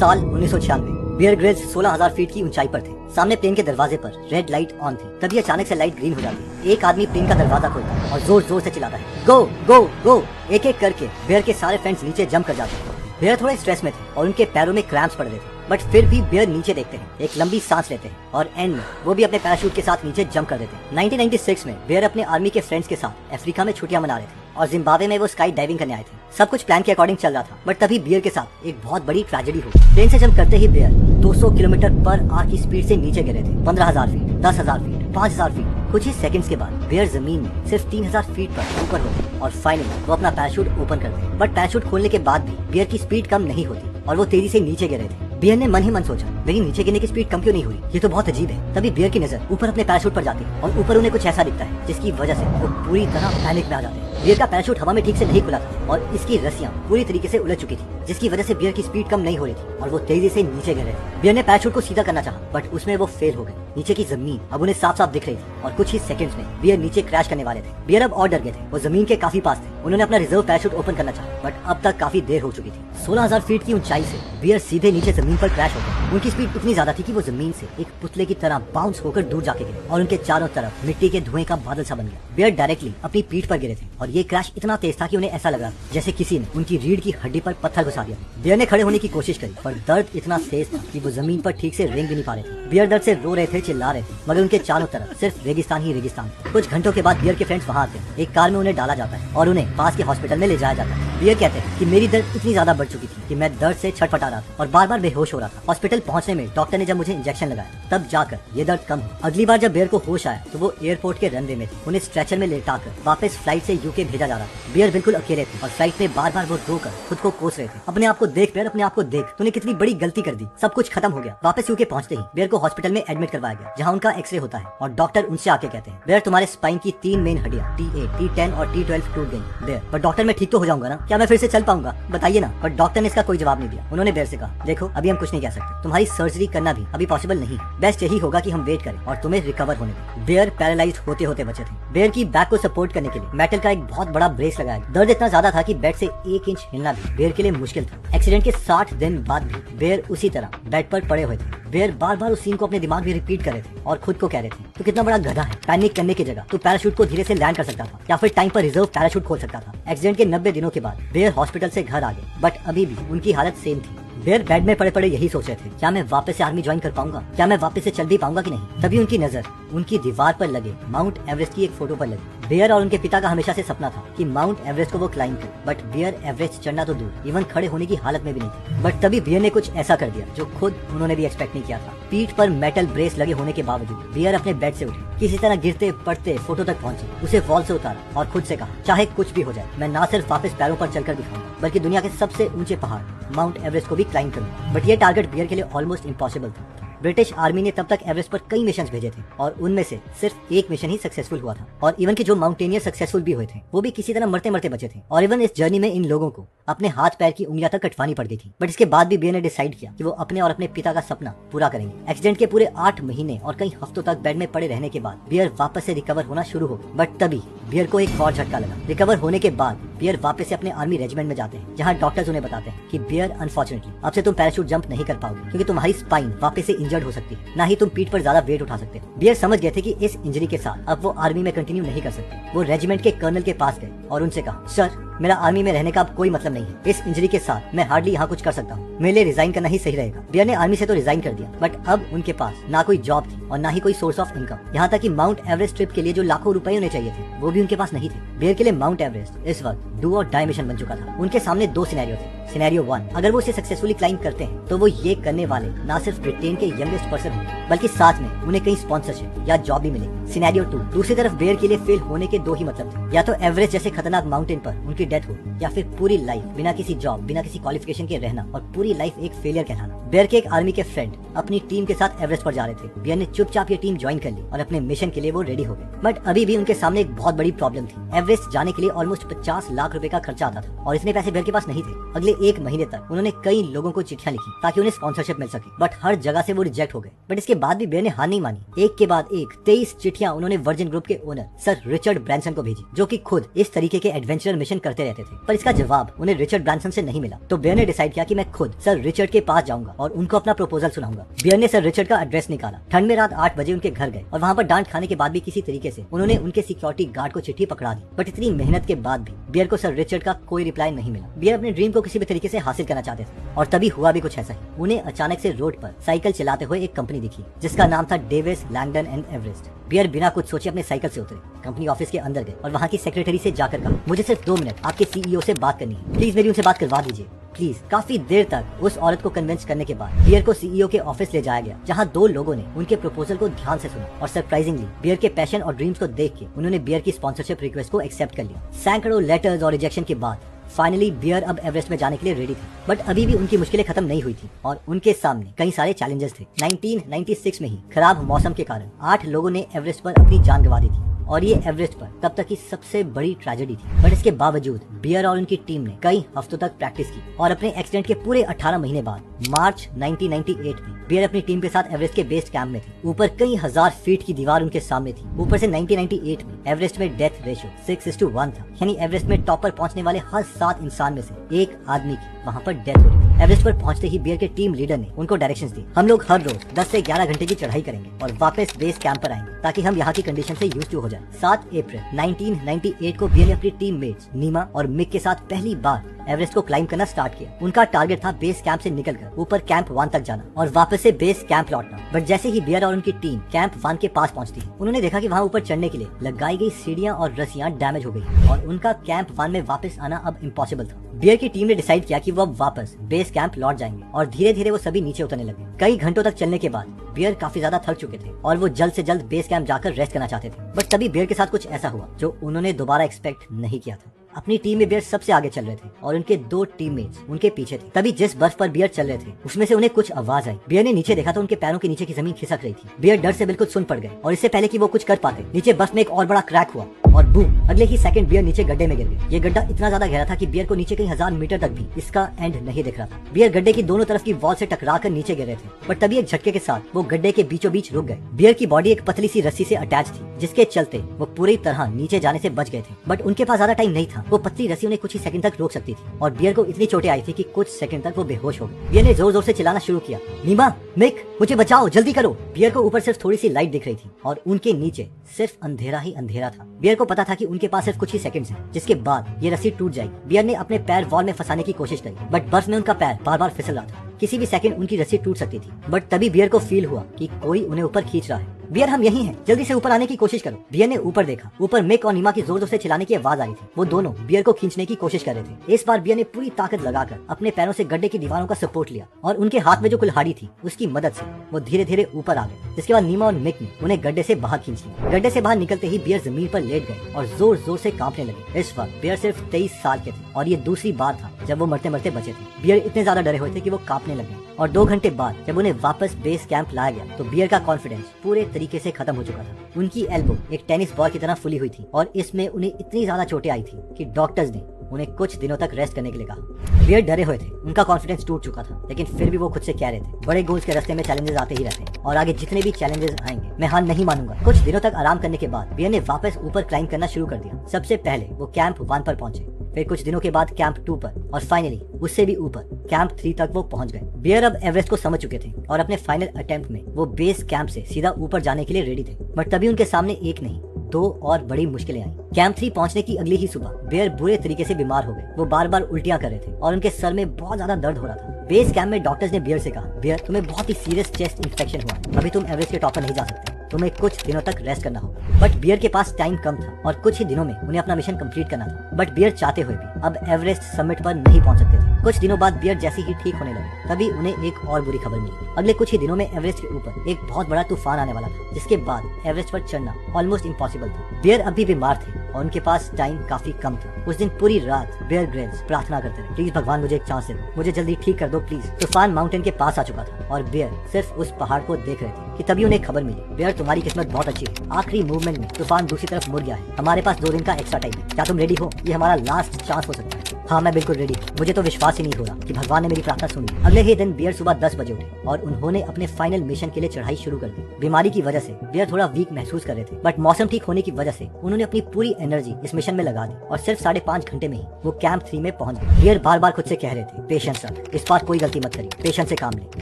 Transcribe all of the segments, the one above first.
साल 1996। Bear Grylls 16,000 feet की ऊंचाई पर थे। सामने प्लेन के दरवाजे पर रेड लाइट ऑन थी। तभी अचानक से लाइट ग्रीन हो जाती है। एक आदमी प्लेन का दरवाजा खोलता है और जोर जोर से चिल्लाता है, गो गो गो। एक एक करके बियर के सारे फ्रेंड्स नीचे जंप कर जाते हैं। बियर थोड़े स्ट्रेस में थे और उनके पैरों में क्रैम्प्स पड़ रहे थे, बट फिर भी बियर नीचे देखते हैं, एक लंबी सांस लेते हैं और एंड में वो भी अपने पैराशूट के साथ नीचे जंप कर देते हैं। 1996 में बियर अपने आर्मी के फ्रेंड्स के साथ अफ्रीका में छुट्टियां मना रहे थे और जिम्बाब्वे में वो स्काई डाइविंग करने आए थे। सब कुछ प्लान के अकॉर्डिंग चल रहा था, बट तभी बियर के साथ एक बहुत बड़ी ट्रेजेडी हो गई। प्लेन से जंप करते ही बियर 200 किलोमीटर पर आवर की स्पीड से नीचे गिरे थे। 15,000 फीट, 10,000 फीट, 5,000 फीट। कुछ ही सेकंड्स के बाद बियर जमीन में सिर्फ 3,000 फीट पर ऊपर होते और फाइनली वो अपना पैराशूट ओपन करते। बट पैराशूट खोलने के बाद भी बियर की स्पीड कम नहीं होती और वो तेजी से नीचे गिरे थे। बियर ने मन ही मन सोचा, मेरी नीचे गिरने की स्पीड कम क्यों नहीं हुई, ये तो बहुत अजीब है। तभी बियर की नजर ऊपर अपने पैराशूट पर जाती है और ऊपर उन्हें कुछ ऐसा दिखता है जिसकी वजह से वो पूरी तरह पैनिक में आ जाते हैं। बियर का पैराशूट हवा में ठीक से नहीं खुला था और इसकी रस्सियां पूरी तरीके से उलझ चुकी थी, जिसकी वजह से बियर की स्पीड कम नहीं हो रही थी और वो तेजी से नीचे गिर रहे थे। बियर ने पैराशूट को सीधा करना चाहा, बट उसमें वो फेल हो गए। नीचे की जमीन अब उन्हें साफ साफ दिख रही थी और कुछ ही सेकंड्स में बियर नीचे क्रैश करने वाले थे। बियर अब और डर गए थे, वो जमीन के काफी पास थे। उन्होंने अपना रिजर्व पैराशूट ओपन करना चाहा, बट अब तक काफी देर हो चुकी थी। 16,000 फीट की ऊंचाई से बियर सीधे नीचे जमीन पर क्रैश हो गए। उनकी स्पीड इतनी ज्यादा थी कि वो जमीन से एक पुतले की तरह बाउंस होकर दूर जाके गिरे और उनके चारों तरफ मिट्टी के धुएं का बादल सा बन गया। बियर डायरेक्टली अपनी पीठ पर गिरे थे और ये क्रैश इतना तेज था कि उन्हें ऐसा लगा जैसे किसी ने उनकी रीढ़ की हड्डी पर पत्थर घुसा दिया। बियर ने खड़े होने की कोशिश करी, पर दर्द इतना तेज था कि वो जमीन पर ठीक से रेंग भी नहीं पा रहे थे। बियर दर्द से रो रहे थे, चिल्ला रहे थे, मगर उनके चारों तरफ सिर्फ रेगिस्तान ही रेगिस्तान। कुछ घंटों के बाद बियर के फ्रेंड्स वहाँ आते हैं। एक कार में उन्हें डाला जाता है और उन्हें पास के हॉस्पिटल में ले जाया जाता है। बियर कहते हैं कि मेरी दर्द इतनी ज्यादा बढ़ चुकी थी कि मैं दर्द से छटपटा रहा था और बार बार बेहोश हो रहा था। हॉस्पिटल पहुंचने में डॉक्टर ने जब मुझे इंजेक्शन लगाया तब जाकर ये दर्द कम हुआ। अगली बार जब बियर को होश आया तो वो एयरपोर्ट के रनवे में थे। उन्हें स्ट्रेचर में लेटाकर वापस फ्लाइट से यूके भेजा जा रहा था। बियर बिल्कुल अकेले थे और फ्लाइट में बार बार वो रोकर खुद को कोस रहे थे, अपने आप को देख बियर, अपने आप को देख, तूने कितनी बड़ी गलती कर दी, सब कुछ खत्म हो गया। वापस यूके पहुंचते ही बियर को हॉस्पिटल में एडमिट करवाया गया, जहाँ उनका एक्सरे होता है और डॉक्टर उनसे आके कहते हैं, बियर तुम्हारे स्पाइन की 3 मेन हड्डियां T8, T10 और T12 टूट गई। बियर, पर डॉक्टर मैं ठीक तो हो जाऊंगा ना, क्या मैं फिर से चल पाऊंगा, बताइए ना। पर डॉक्टर ने इसका कोई जवाब नहीं दिया। उन्होंने बियर से कहा, देखो अभी हम कुछ नहीं कह सकते, तुम्हारी सर्जरी करना भी अभी पॉसिबल नहीं है, बेस्ट यही होगा कि हम वेट करें और तुम्हें रिकवर होने दें। बियर पैरालाइज्ड होते होते बचे थे। बियर की बैक को सपोर्ट करने के लिए मेटल का एक बहुत बड़ा ब्रेस लगाया गया। दर्द इतना ज्यादा था कि बेड से 1 इंच हिलना भी बियर के लिए मुश्किल था। एक्सीडेंट के 60 दिन बाद भी बियर उसी तरह बेड पर पड़े हुए थे। बियर बार बार उस सीन को अपने दिमाग में रिपीट कर रहे थे और खुद को कह रहे थे, तो कितना बड़ा गधा है, पैनिक करने की जगह तो पैराशूट को धीरे से लैंड कर सकता था या फिर टाइम पर रिजर्व पैराशूट खोल सकता था। एक्सीडेंट के 90 दिनों के बाद बियर हॉस्पिटल से घर आ गए, बट अभी भी उनकी हालत सेम थी। बियर बेड में पड़े पड़े यही सोच रहे थे, क्या मैं वापस से आर्मी ज्वाइन कर पाऊंगा, क्या मैं वापस से चल भी पाऊंगा कि नहीं। तभी उनकी नजर उनकी दीवार पर लगे माउंट एवरेस्ट की एक फोटो पर लगी। बियर और उनके पिता का हमेशा से सपना था कि माउंट एवरेस्ट को वो क्लाइंब करे, बट बियर एवरेस्ट चढ़ना तो दूर, इवन खड़े होने की हालत में भी नहीं थे। बट तभी बियर ने कुछ ऐसा कर दिया जो खुद उन्होंने भी एक्सपेक्ट नहीं किया था। पीठ पर मेटल ब्रेस लगे होने के बावजूद बियर अपने बेड से उठे, किसी तरह गिरते पड़ते फोटो तक पहुंचे, उसे वॉल से उतारा और खुद से कहा, चाहे कुछ भी हो जाए, मैं ना सिर्फ वापस पैरों पर चलकर दिखाऊंगा, बल्कि दुनिया के सबसे ऊंचे पहाड़ माउंट एवरेस्ट को भी क्लाइंब करूंगा। बट ये टारगेट बियर के लिए ऑलमोस्ट इम्पॉसिबल था। ब्रिटिश आर्मी ने तब तक एवरेस्ट पर कई मिशन भेजे थे और उनमें से सिर्फ एक मिशन ही सक्सेसफुल हुआ था और इवन के जो माउंटेनियर सक्सेसफुल भी हुए थे वो भी किसी तरह मरते मरते बचे थे और इवन इस जर्नी में इन लोगों को अपने हाथ पैर की उंगलियां तक कटवानी पड़ गई थी। बट इसके बाद भी बियर ने डिसाइड किया कि वो अपने और अपने पिता का सपना पूरा करेंगे। एक्सीडेंट के पूरे 8 महीने और कई हफ्तों तक बेड में पड़े रहने के बाद बियर वापस से रिकवर होना शुरू हो गए। बट तभी बियर को एक और झटका लगा। रिकवर होने के बाद बियर वापस से अपने आर्मी रेजिमेंट में जाते हैं, जहाँ डॉक्टर्स उन्हें बताते हैं कि बियर अनफॉर्चुनेटली अब से तुम पैराशूट जंप नहीं कर पाओगे क्योंकि तुम्हारी स्पाइन वापस से इंजर्ड हो सकती है, ना ही तुम पीठ पर ज्यादा वेट उठा सकते हो। बियर समझ गए थे कि इस इंजरी के साथ अब वो आर्मी में कंटिन्यू नहीं कर सकते। वो रेजिमेंट के कर्नल के पास गए और उनसे कहा, सर मेरा आर्मी में रहने का अब कोई मतलब नहीं है, इस इंजरी के साथ मैं हार्डली यहाँ कुछ कर सकता हूँ, मेरे लिए रिजाइन करना ही सही रहेगा। बियर ने आर्मी से तो रिजाइन कर दिया, बट अब उनके पास ना कोई जॉब थी और ना ही कोई सोर्स ऑफ इनकम। यहाँ तक कि माउंट एवरेस्ट ट्रिप के लिए जो लाखों रुपए उन्हें चाहिए थे वो भी उनके पास नहीं थे। बियर के लिए माउंट एवरेस्ट इस वक्त डू और डाई मिशन बन चुका था। उनके सामने 2 सिनेरियो थे। सिनेरियो 1, अगर वो इसे सक्सेसफुली क्लाइंब करते हैं तो वो ये करने वाले ना सिर्फ ब्रिटेन के यंगेस्ट पर्सन होंगे, बल्कि साथ में उन्हें कहीं स्पॉन्सरशिप या जॉब भी मिलेगी। सिनेरियो 2, दूसरी तरफ बियर के लिए फेल होने के 2 ही मतलब थे, या तो एवरेस्ट जैसे खतरनाक माउंटेन पर उनकी डेथ हो या फिर पूरी लाइफ बिना किसी जॉब, बिना किसी क्वालिफिकेशन के रहना और पूरी लाइफ एक फेलियर कहलाना। बियर के एक आर्मी के फ्रेंड अपनी टीम के साथ एवरेस्ट पर जा रहे थे। बियर ने चुपचाप ये टीम ज्वाइन कर ली और अपने मिशन के लिए वो रेडी हो गए। बट अभी भी उनके सामने एक बहुत बड़ी प्रॉब्लम थी। एवरेस्ट जाने के लिए ऑलमोस्ट 50 लाख रुपए का खर्चा आता था और इतने पैसे बियर के पास नहीं थे। अगले 1 महीने तक उन्होंने कई लोगों को चिट्ठियां लिखी ताकि उन्हें स्पॉन्सरशिप मिल सके, बट हर जगह से वो रिजेक्ट हो गए। बट इसके बाद भी बियर ने हार नहीं मानी। एक के बाद एक 23 चिट्ठियां उन्होंने वर्जिन ग्रुप के ओनर सर रिचर्ड ब्रैंसन को भेजी, जो कि खुद इस तरीके तरीके के एडवेंचरर मिशन करते रहते थे, पर इसका जवाब उन्हें रिचर्ड ब्रांसन से नहीं मिला। तो बियर ने डिसाइड किया कि मैं खुद सर रिचर्ड के पास जाऊंगा और उनको अपना प्रपोजल सुनाऊंगा। बियर ने सर रिचर्ड का एड्रेस निकाला, ठंड में रात 8 बजे उनके घर गए और वहाँ पर डांट खाने के बाद भी किसी तरीके से उन्होंने उनके सिक्योरिटी गार्ड को चिट्ठी पकड़ा दी। बट इतनी मेहनत के बाद भी बियर को सर रिचर्ड का कोई रिप्लाई नहीं मिला। बियर अपने ड्रीम को किसी भी तरीके से हासिल करना चाहते थे और तभी हुआ भी कुछ ऐसा ही। उन्हें अचानक से रोड पर साइकिल चलाते हुए एक कंपनी दिखी जिसका नाम था Davis Langdon and Everest. Bear बिना कुछ सोचे अपने साइकिल से उतरे, कंपनी ऑफिस के अंदर गए और वहाँ की सेक्रेटरी से जाकर कहा, मुझे सिर्फ 2 मिनट आपके सीईओ से बात करनी है, प्लीज मेरी उनसे बात करवा दीजिए प्लीज। काफी देर तक उस औरत को कन्विंस करने के बाद बियर को सीईओ के ऑफिस ले जाया गया, जहां 2 लोगों ने उनके प्रपोजल को ध्यान से सुना और सरप्राइजिंगली बियर के पैशन और ड्रीम्स को देख के उन्होंने बियर की स्पॉन्सरशिप रिक्वेस्ट को एक्सेप्ट कर लिया। सैकड़ों लेटर्स और रिजेक्शन के बाद फाइनली बियर अब एवरेस्ट में जाने के लिए रेडी थे, बट अभी भी उनकी मुश्किलें खत्म नहीं हुई थी और उनके सामने कई सारे चैलेंजेस थे। 1996 में ही खराब मौसम के कारण 8 लोगों ने एवरेस्ट पर अपनी जान गंवा दी थी और ये एवरेस्ट पर तब तक की सबसे बड़ी ट्रेजेडी थी। बट इसके बावजूद बियर और उनकी टीम ने कई हफ्तों तक प्रैक्टिस की और अपने एक्सीडेंट के पूरे 18 महीने बाद मार्च 1998 में बियर अपनी टीम के साथ एवरेस्ट के बेस कैंप में थे। ऊपर कई हजार फीट की दीवार उनके सामने थी। ऊपर से 1998 में एवरेस्ट में डेथ रेशियो 6:1 था, यानी एवरेस्ट में टॉप पर पहुंचने वाले हर 7 इंसान में से एक आदमी की वहाँ पर डेथ हो रही थी। एवरेस्ट पर पहुंचते ही बियर के टीम लीडर ने उनको डायरेक्शंस दी, हम लोग हर रोज 10 से 11 घंटे की चढ़ाई करेंगे और वापस बेस कैंप पर आएंगे ताकि हम यहाँ की कंडीशन से यूज्ड टू हो जाए। 7 अप्रैल 1998 को बियर ने अपनी टीम मेट्स नीमा और मिक के साथ पहली बार एवरेस्ट को क्लाइंब करना स्टार्ट किया। उनका टारगेट था बेस कैंप से निकलकर ऊपर कैंप 1 तक जाना और वापस से बेस कैंप लौटना। बट जैसे ही बियर और उनकी टीम कैंप 1 के पास पहुंचती है, उन्होंने देखा कि वहाँ ऊपर चढ़ने के लिए लगाई गई सीढ़ियां और रस्सियां डैमेज हो गई और उनका कैंप 1 में वापस आना अब इम्पॉसिबल था। बियर की टीम ने डिसाइड किया कि वो अब वापस बेस कैंप लौट जाएंगे और धीरे धीरे वो सभी नीचे उतरने लगे। कई घंटों तक चलने के बाद बियर काफी ज्यादा थक चुके थे और वो जल्द से जल्द बेस कैंप जाकर रेस्ट करना चाहते थे। बट तभी बियर के साथ कुछ ऐसा हुआ जो उन्होंने दोबारा एक्सपेक्ट नहीं किया था। अपनी टीम में बियर सबसे आगे चल रहे थे और उनके 2 टीममेट्स उनके पीछे थे। तभी जिस बर्फ पर बियर चल रहे थे उसमें से उन्हें कुछ आवाज आई। बियर ने नीचे देखा तो उनके पैरों के नीचे की जमीन खिसक रही थी। बियर डर से बिल्कुल सुन पड़ गए और इससे पहले कि वो कुछ कर पाते नीचे बर्फ में एक और बड़ा क्रैक हुआ और बूम, अगले ही सेकंड बियर नीचे गड्ढे में गिर गए। ये गड्ढा इतना ज्यादा गहरा था कि बियर को नीचे कई 1000 मीटर तक भी इसका एंड नहीं दिख रहा था। बियर गड्ढे की दोनों तरफ की वॉल से टकरा कर नीचे गिर रहे थे, बट तभी एक झटके के साथ वो गड्ढे के बीचों बीच रुक गए। बियर की बॉडी एक पतली सी रस्सी से अटैच थी जिसके चलते वो पूरी तरह नीचे जाने से बच गए थे। बट उनके पास ज्यादा टाइम नहीं था, वो पतली रस्सी उन्हें कुछ ही सेकंड तक रोक सकती थी और बियर को इतनी चोटें आई थी कि कुछ सेकंड तक वो बेहोश हो गए। बियर ने जोर जोर से चिल्लाना शुरू किया, नीमा, मिक, मुझे बचाओ, जल्दी करो। बियर को ऊपर सिर्फ थोड़ी सी लाइट दिख रही थी और उनके नीचे सिर्फ अंधेरा ही अंधेरा था। बियर को पता था कि उनके पास सिर्फ कुछ ही सेकंड्स हैं, जिसके बाद ये रस्सी टूट जाएगी। बियर ने अपने पैर वॉल में फंसाने की कोशिश करी, बट बर्फ में उनका पैर बार बार फिसल रहा था। किसी भी सेकंड उनकी रस्सी टूट सकती थी। बट तभी बियर को फील हुआ कि कोई उन्हें ऊपर खींच रहा है। बियर, हम यही हैं, जल्दी से ऊपर आने की कोशिश करो। बियर ने ऊपर देखा, ऊपर मिक और नीमा की जोर जोर से चिल्लाने की आवाज आ रही थी। वो दोनों बियर को खींचने की कोशिश कर रहे थे। इस बार बियर ने पूरी ताकत लगाकर अपने पैरों से गड्ढे की दीवारों का सपोर्ट लिया और उनके हाथ में जो कुल्हाड़ी थी उसकी मदद से वो धीरे धीरे ऊपर आ गए। जिसके बाद नीमा और मिक ने उन्हें गड्ढे से बाहर खींच लिया। गड्ढे से बाहर निकलते ही बियर जमीन पर लेट गए और जोर जोर से कांपने लगे। इस वक्त बियर सिर्फ 23 साल के थे और ये दूसरी बार था जब वो मरते मरते बचे थे। बियर इतने ज्यादा डरे हुए थे कि वो कांपने लगे और 2 घंटे बाद जब उन्हें वापस बेस कैंप लाया गया तो बियर का कॉन्फिडेंस पूरे तरीके से खत्म हो चुका था। उनकी एल्बो एक टेनिस बॉल की तरह फुली हुई थी और इसमें उन्हें इतनी ज्यादा चोटें आई थी कि डॉक्टर्स ने उन्हें कुछ दिनों तक रेस्ट करने के लिए कहा। बियर डरे हुए थे, उनका कॉन्फिडेंस टूट चुका था, लेकिन फिर भी वो खुद से कह रहे थे, बड़े गोल्स के रास्ते में चैलेंजेस आते ही रहते हैं और आगे जितने भी चैलेंजेस आएंगे मैं हार नहीं मानूंगा। कुछ दिनों तक आराम करने के बाद बियर ने वापस ऊपर क्लाइंब करना शुरू कर दिया। सबसे पहले वो कैंप 1 पर पहुंचे, फिर कुछ दिनों के बाद कैंप 2 पर और फाइनली उससे भी ऊपर कैंप 3 तक वो पहुंच गए। बियर अब एवरेस्ट को समझ चुके थे और अपने फाइनल अटेम्प्ट में वो बेस कैंप से सीधा ऊपर जाने के लिए रेडी थे। बट तभी उनके सामने एक नहीं 2 और बड़ी मुश्किलें आई। कैंप 3 पहुंचने की अगली ही सुबह बियर बुरे तरीके से बीमार हो गए। वो बार बार उल्टियां कर रहे थे और उनके सर में बहुत ज्यादा दर्द हो रहा था। बेस कैंप में डॉक्टर्स ने बियर से कहा, बियर, तुम्हें बहुत ही सीरियस चेस्ट इन्फेक्शन हुआ, अभी तुम एवरेस्ट के टॉप पर नहीं जा सकते, तुम्हें कुछ दिनों तक रेस्ट करना होगा। बट बियर के पास टाइम कम था और कुछ ही दिनों में उन्हें अपना मिशन कंप्लीट करना था। बट बियर चाहते हुए भी अब एवरेस्ट समिट पर नहीं पहुंच सकते थे। कुछ दिनों बाद बियर जैसे ही ठीक होने लगे तभी उन्हें एक और बुरी खबर मिली। अगले कुछ ही दिनों में एवरेस्ट के ऊपर एक बहुत बड़ा तूफान आने वाला था, जिसके बाद एवरेस्ट पर चढ़ना ऑलमोस्ट इम्पॉसिबल था। बियर अभी बीमार थे और उनके पास टाइम काफी कम था। उस दिन पूरी रात बियर ग्रिल्स प्रार्थना करते रहे, प्लीज भगवान मुझे एक चांस दे दो, मुझे जल्दी ठीक कर दो प्लीज। तूफान माउंटेन के पास आ चुका था और बियर सिर्फ उस पहाड़ को देख रहे थे कि तभी उन्हें खबर मिली, बियर तुम्हारी किस्मत बहुत अच्छी है, आखिरी मूवमेंट में तूफान दूसरी तरफ मुड़ गया है, हमारे पास 2 दिन का एक्स्ट्रा टाइम है, क्या तुम रेडी हो? ये हमारा लास्ट चांस हो सकता है। हाँ मैं बिल्कुल रेडी हूँ। मुझे तो विश्वास ही नहीं हो रहा कि भगवान ने मेरी प्रार्थना सुनी। अगले ही दिन बियर सुबह 10 बजे उठे और उन्होंने अपने फाइनल मिशन के लिए चढ़ाई शुरू कर दी। बीमारी की वजह से बियर थोड़ा वीक महसूस कर रहे थे, बट मौसम ठीक होने की वजह से उन्होंने अपनी पूरी एनर्जी इस मिशन में लगा दी और सिर्फ 5.5 घंटे में ही वो कैंप 3 में पहुंच गए। बियर बार बार खुद से कह रहे थे, पेशेंस रख, इस बार कोई गलती मत करिए, पेशेंस से काम ले,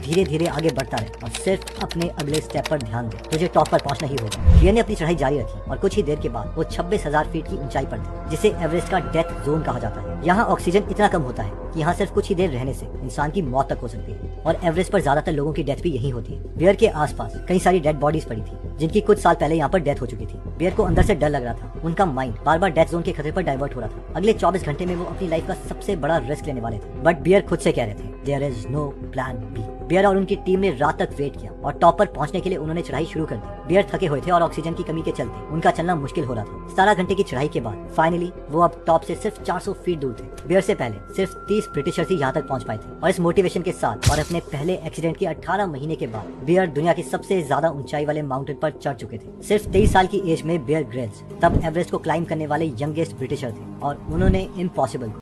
धीरे धीरे आगे बढ़ता रहे और सिर्फ अपने अगले स्टेप पर ध्यान दे, तुझे टॉप पर पहुंचना ही होगा। बियर ने अपनी चढ़ाई जारी रखी और कुछ ही देर के बाद वो 26,000 फीट की ऊंचाई पर थे, जिसे एवरेस्ट का डेथ जोन कहा जाता है। यहाँ ऑक्सीजन इतना कम होता है कि यहाँ सिर्फ कुछ ही देर रहने से इंसान की मौत तक हो सकती है और एवरेस्ट पर ज्यादातर लोगों की डेथ भी यहीं होती है। बियर के आसपास कई सारी डेड बॉडीज पड़ी थी जिनकी कुछ साल पहले यहाँ पर डेथ हो चुकी थी। बियर को अंदर से डर लग रहा था, उनका माइंड बार बार डेथ जोन के खतरे पर डाइवर्ट हो रहा था। अगले 24 घंटे में वो अपनी लाइफ का सबसे बड़ा रिस्क लेने वाले थे, बट बियर खुद से कह रहे थे, there is no plan B. Bear और उनकी टीम ने रात तक वेट किया और टॉप पर पहुंचने के लिए उन्होंने चढ़ाई शुरू कर दी। बियर थके हुए थे और ऑक्सीजन की कमी के चलते उनका चलना मुश्किल हो रहा था। 17 घंटे की चढ़ाई के बाद फाइनली वो अब टॉप से सिर्फ 400 फीट दूर थे। बियर से पहले सिर्फ 30 ब्रिटिशर्स ही यहाँ तक पहुंच पाए थे और इस मोटिवेशन के साथ और अपने पहले एक्सीडेंट के 18 महीने के बाद बियर दुनिया की सबसे ज्यादा ऊंचाई वाले माउंटेन पर चढ़ चुके थे। सिर्फ 23 साल की एज में बियर ग्रिल्स तब एवरेस्ट को क्लाइम करने वाले यंगेस्ट ब्रिटिशर थे और उन्होंने इम्पॉसिबल